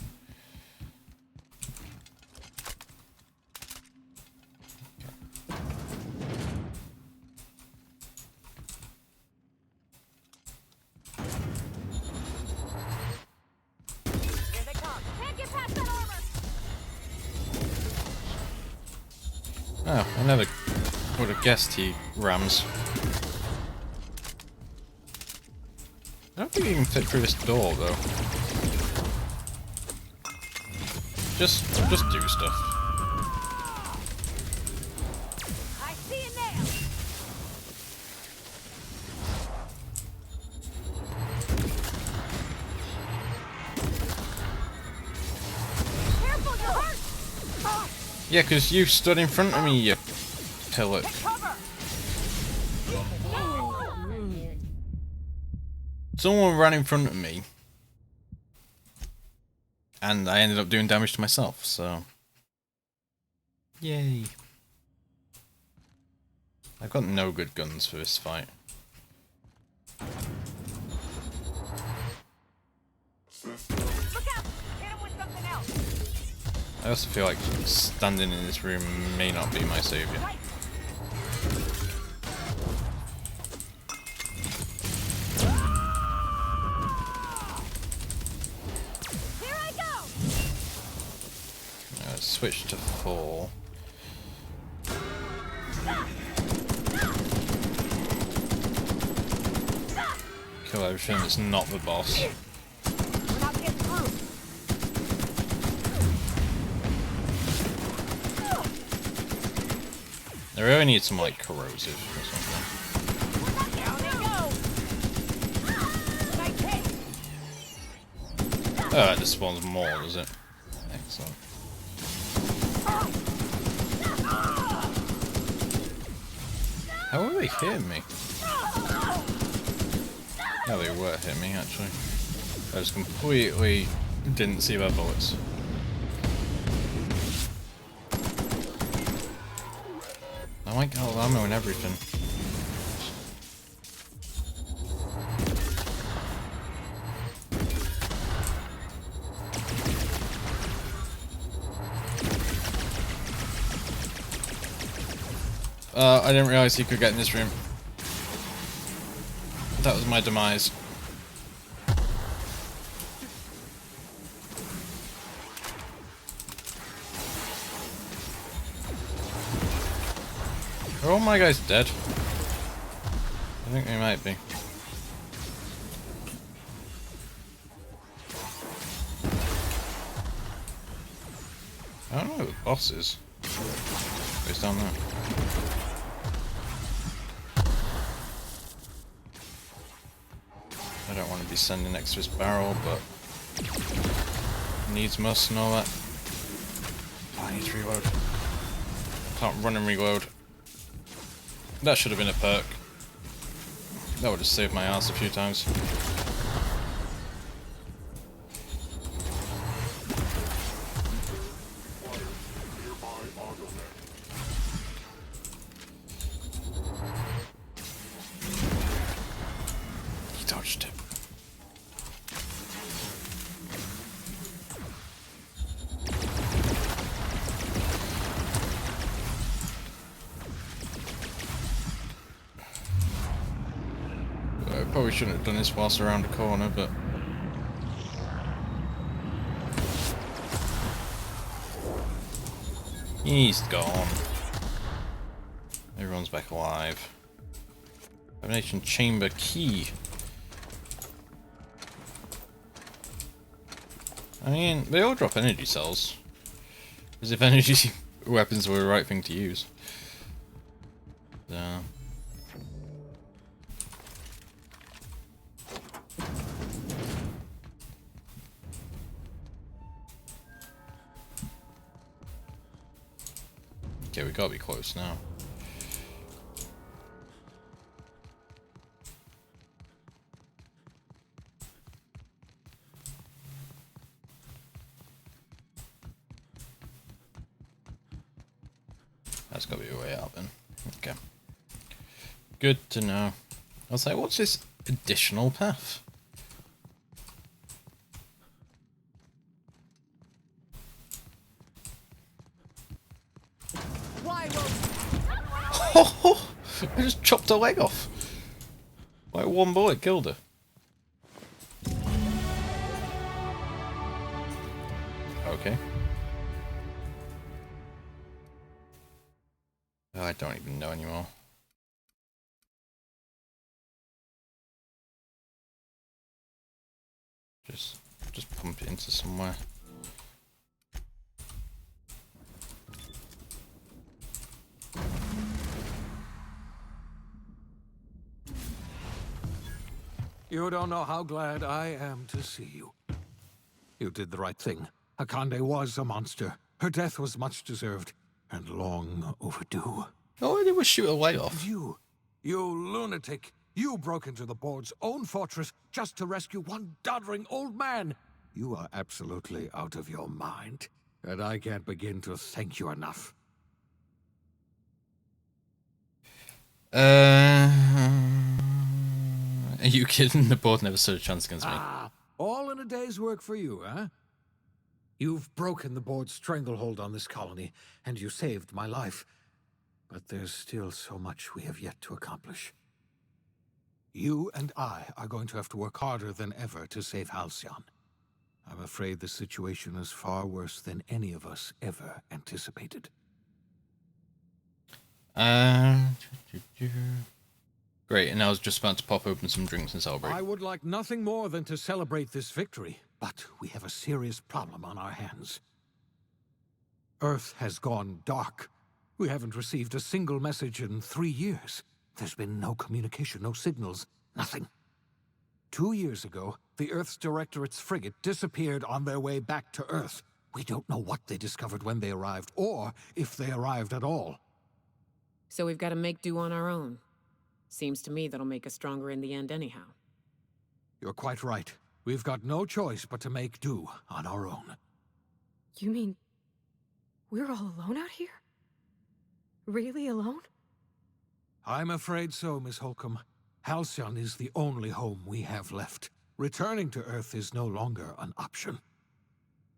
Here they come. Can't get past that armor. Oh, I never would have guessed he rams. I don't think he can fit through this door though. Just do stuff. I see you now. Careful, you're hurt. Oh, Yeah, because you stood in front of me, you pillock. cover. Someone ran in front of me, and I ended up doing damage to myself, so... Yay. I've got no good guns for this fight. Look out. Hit him with something else. I also feel like standing in this room may not be my savior. Right. Here I go. Let's switch to 4. Kill everything that's not the boss. We're not getting through. I really need some like corrosive or something. Down they go. Nice hit. Oh, it just spawns more, does it? Excellent. How are they hitting me? No, they were hitting me actually. I just completely didn't see their bullets. I might get all the ammo and everything. I didn't realize he could get in this room. That was my demise. Are all my guys dead? I think they might be. I don't know who the boss is. It's down there. I don't want to be standing next to this barrel, but needs must and all that. Oh, I need to reload. Can't run and reload. That should have been a perk. That would have saved my ass a few times. He dodged it. Probably shouldn't have done this whilst around the corner, but he's gone. Everyone's back alive. Combination chamber key. I mean, they all drop energy cells. As if energy weapons were the right thing to use. Yeah. Okay, we gotta be close now. That's gotta be a way out then. Okay. Good to know. I was like, what's this additional path? I just chopped her leg off. Like one bullet killed her. Okay. Oh, I don't even know anymore. Just pump it into somewhere. You don't know how glad I am to see you. You did the right thing. Akande was a monster. Her death was much deserved, and long overdue. All I did was shoot her leg off. You lunatic. You broke into the board's own fortress just to rescue one doddering old man. You are absolutely out of your mind, and I can't begin to thank you enough. Are you kidding? The board never stood a chance against me. All in a day's work for you, huh? You've broken the board's stranglehold on this colony, and you saved my life. But there's still so much we have yet to accomplish. You and I are going to have to work harder than ever to save Halcyon. I'm afraid the situation is far worse than any of us ever anticipated. Great, and I was just about to pop open some drinks and celebrate. I would like nothing more than to celebrate this victory, but we have a serious problem on our hands. Earth has gone dark. We haven't received a single message in 3 years. There's been no communication, no signals, nothing. 2 years ago, the Earth's Directorate's frigate disappeared on their way back to Earth. We don't know what they discovered when they arrived, or if they arrived at all. So we've got to make do on our own. Seems to me that'll make us stronger in the end anyhow. You're quite right. We've got no choice but to make do on our own. You mean we're all alone out here? Really alone? I'm afraid so, Miss Holcomb. Halcyon is the only home we have left. Returning to Earth is no longer an option.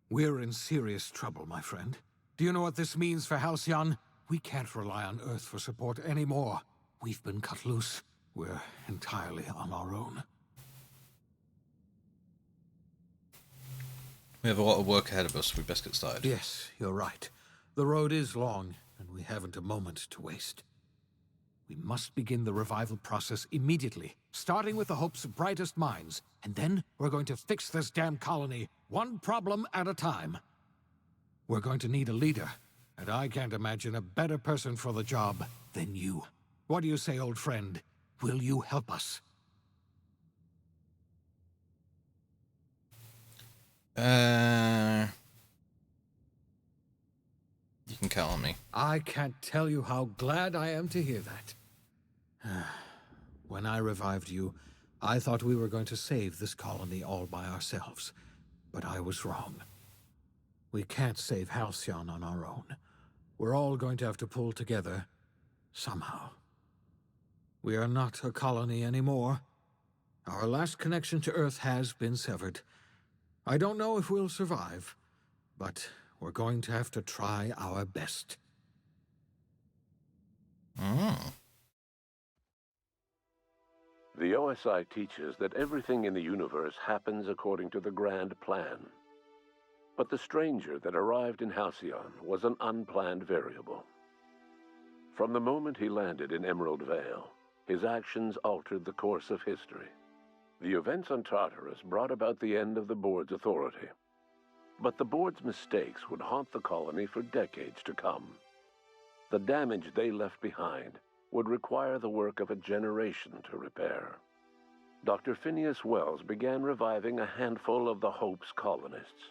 We're in serious trouble, my friend. Do you know what this means for Halcyon? We can't rely on Earth for support anymore. We've been cut loose. We're entirely on our own. We have a lot of work ahead of us. We best get started. Yes, you're right. The road is long, and we haven't a moment to waste. We must begin the revival process immediately, starting with the Hope's brightest minds, and then we're going to fix this damn colony, one problem at a time. We're going to need a leader, and I can't imagine a better person for the job than you. What do you say, old friend? Will you help us? You can count on me. I can't tell you how glad I am to hear that. When I revived you, I thought we were going to save this colony all by ourselves, but I was wrong. We can't save Halcyon on our own. We're all going to have to pull together, somehow. We are not a colony anymore. Our last connection to Earth has been severed. I don't know if we'll survive, but we're going to have to try our best. The OSI teaches that everything in the universe happens according to the grand plan. But the stranger that arrived in Halcyon was an unplanned variable. From the moment he landed in Emerald Vale, his actions altered the course of history. The events on Tartarus brought about the end of the Board's authority. But the Board's mistakes would haunt the colony for decades to come. The damage they left behind would require the work of a generation to repair. Dr. Phineas Wells began reviving a handful of the Hope's colonists.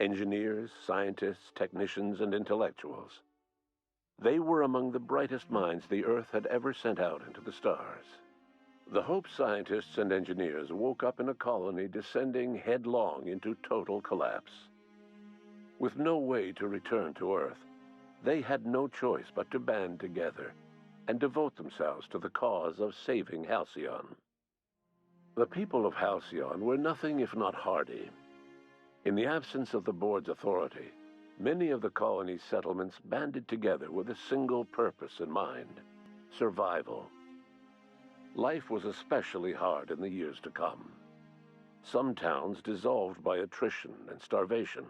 Engineers, scientists, technicians, and intellectuals. They were among the brightest minds the Earth had ever sent out into the stars. The Hope scientists and engineers woke up in a colony descending headlong into total collapse. With no way to return to Earth, they had no choice but to band together and devote themselves to the cause of saving Halcyon. The people of Halcyon were nothing if not hardy. In the absence of the Board's authority, many of the colony's settlements banded together with a single purpose in mind: survival. Life was especially hard in the years to come. Some towns dissolved by attrition and starvation,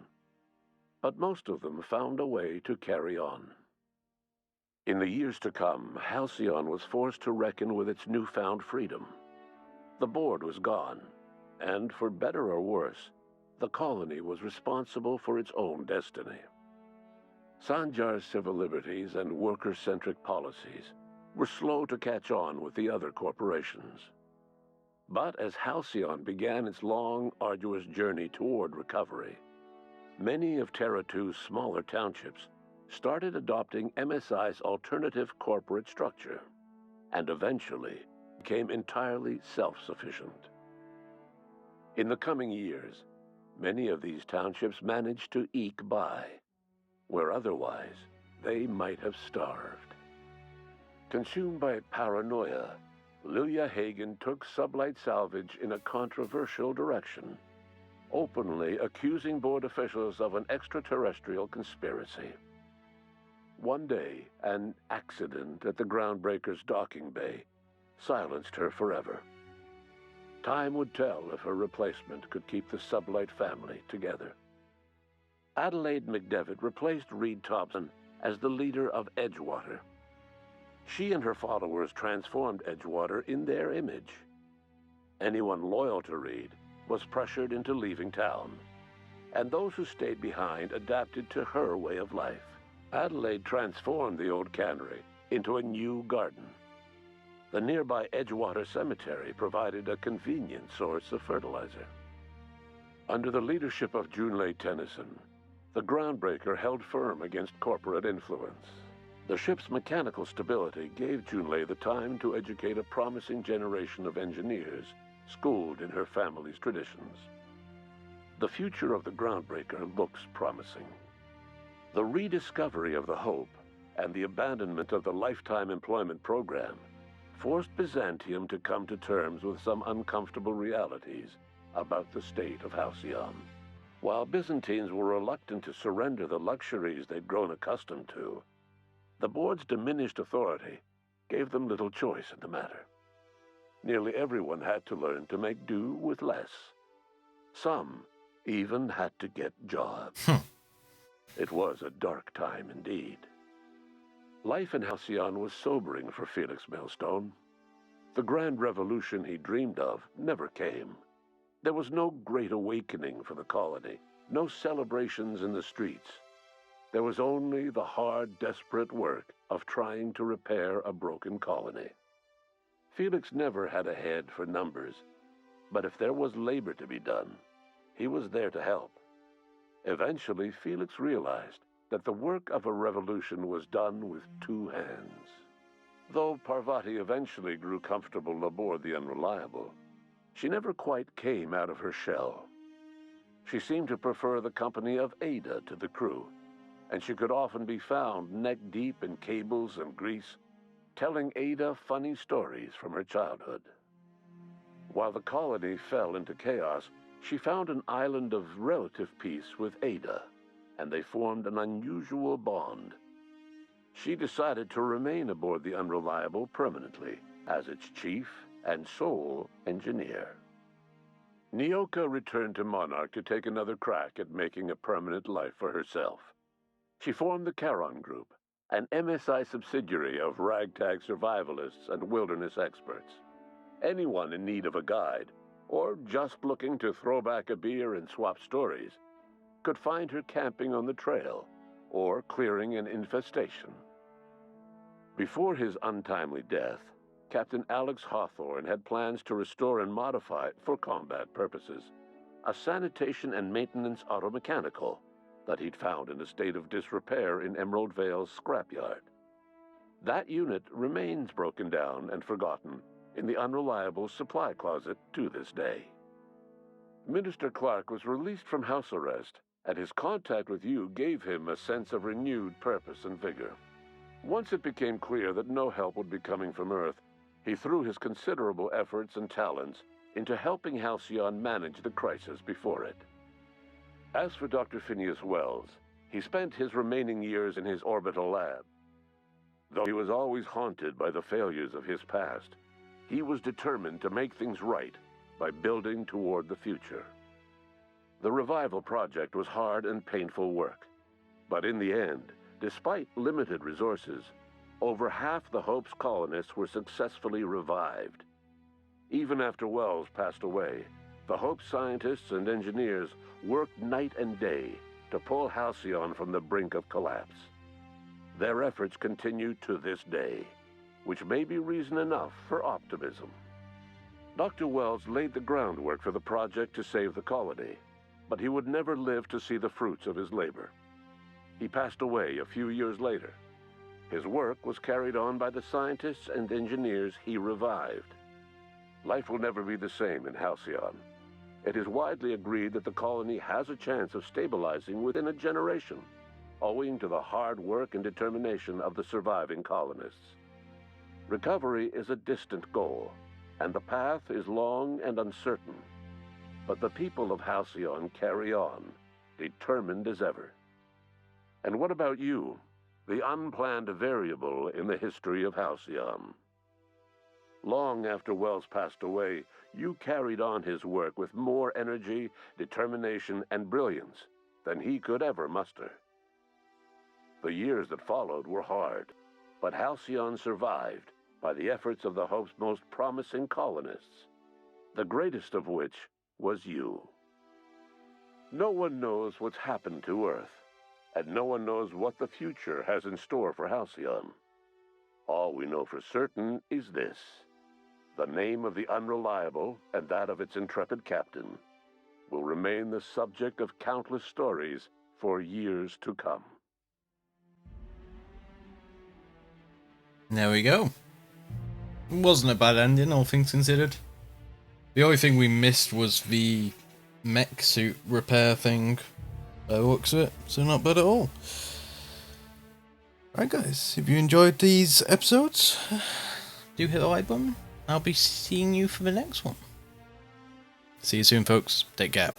but most of them found a way to carry on. In the years to come, Halcyon was forced to reckon with its newfound freedom. The Board was gone, and for better or worse, the colony was responsible for its own destiny. Sanjar's civil liberties and worker-centric policies were slow to catch on with the other corporations. But as Halcyon began its long, arduous journey toward recovery, many of Terra 2's smaller townships started adopting MSI's alternative corporate structure, and eventually became entirely self-sufficient. In the coming years, many of these townships managed to eke by, where otherwise they might have starved. Consumed by paranoia, Lilia Hagen took Sublight Salvage in a controversial direction, openly accusing Board officials of an extraterrestrial conspiracy. One day, an accident at the Groundbreaker's docking bay silenced her forever. Time would tell if her replacement could keep the Sublight family together. Adelaide McDevitt replaced Reed Thompson as the leader of Edgewater. She and her followers transformed Edgewater in their image. Anyone loyal to Reed was pressured into leaving town, and those who stayed behind adapted to her way of life. Adelaide transformed the old cannery into a new garden. The nearby Edgewater Cemetery provided a convenient source of fertilizer. Under the leadership of Junlei Tennyson, the Groundbreaker held firm against corporate influence. The ship's mechanical stability gave Junlei the time to educate a promising generation of engineers schooled in her family's traditions. The future of the Groundbreaker looks promising. The rediscovery of the Hope and the abandonment of the lifetime employment program forced Byzantium to come to terms with some uncomfortable realities about the state of Halcyon. While Byzantines were reluctant to surrender the luxuries they'd grown accustomed to, the board's diminished authority gave them little choice in the matter. Nearly everyone had to learn to make do with less. Some even had to get jobs. It was a dark time indeed. Life in Halcyon was sobering for Felix Millstone. The grand revolution he dreamed of never came. There was no great awakening for the colony, no celebrations in the streets. There was only the hard, desperate work of trying to repair a broken colony. Felix never had a head for numbers, but if there was labor to be done, he was there to help. Eventually, Felix realized that the work of a revolution was done with two hands. Though Parvati eventually grew comfortable aboard the Unreliable, she never quite came out of her shell. She seemed to prefer the company of Ada to the crew, and she could often be found neck-deep in cables and grease, telling Ada funny stories from her childhood. While the colony fell into chaos, she found an island of relative peace with Ada, and they formed an unusual bond. She decided to remain aboard the Unreliable permanently as its chief and sole engineer. Nyoka returned to Monarch to take another crack at making a permanent life for herself. She formed the Charon Group, an MSI subsidiary of ragtag survivalists and wilderness experts. Anyone in need of a guide, or just looking to throw back a beer and swap stories, could find her camping on the trail or clearing an infestation. Before his untimely death, Captain Alex Hawthorne had plans to restore and modify, for combat purposes, a sanitation and maintenance automechanical that he'd found in a state of disrepair in Emerald Vale's scrapyard. That unit remains broken down and forgotten in the Unreliable supply closet to this day. Minister Clark was released from house arrest, and his contact with you gave him a sense of renewed purpose and vigor. Once it became clear that no help would be coming from Earth, he threw his considerable efforts and talents into helping Halcyon manage the crisis before it. As for Dr. Phineas Wells, he spent his remaining years in his orbital lab. Though he was always haunted by the failures of his past, he was determined to make things right by building toward the future. The revival project was hard and painful work, but in the end, despite limited resources, over half the Hope's colonists were successfully revived. Even after Wells passed away, the Hope scientists and engineers worked night and day to pull Halcyon from the brink of collapse. Their efforts continue to this day, which may be reason enough for optimism. Dr. Wells laid the groundwork for the project to save the colony, but he would never live to see the fruits of his labor. He passed away a few years later. His work was carried on by the scientists and engineers he revived. Life will never be the same in Halcyon. It is widely agreed that the colony has a chance of stabilizing within a generation, owing to the hard work and determination of the surviving colonists. Recovery is a distant goal, and the path is long and uncertain. But the people of Halcyon carry on, determined as ever. And what about you, the unplanned variable in the history of Halcyon? Long after Wells passed away, you carried on his work with more energy, determination, and brilliance than he could ever muster. The years that followed were hard, but Halcyon survived by the efforts of the Hope's most promising colonists, the greatest of which was you. No one knows what's happened to Earth, and no one knows what the future has in store for Halcyon. All we know for certain is this: the name of the Unreliable and that of its intrepid captain will remain the subject of countless stories for years to come. There we go. It wasn't a bad ending, all things considered. The only thing we missed was the mech suit repair thing. By the looks of it, so not bad at all. Right guys, if you enjoyed these episodes, do hit the like button. I'll be seeing you for the next one. See you soon, folks. Take care.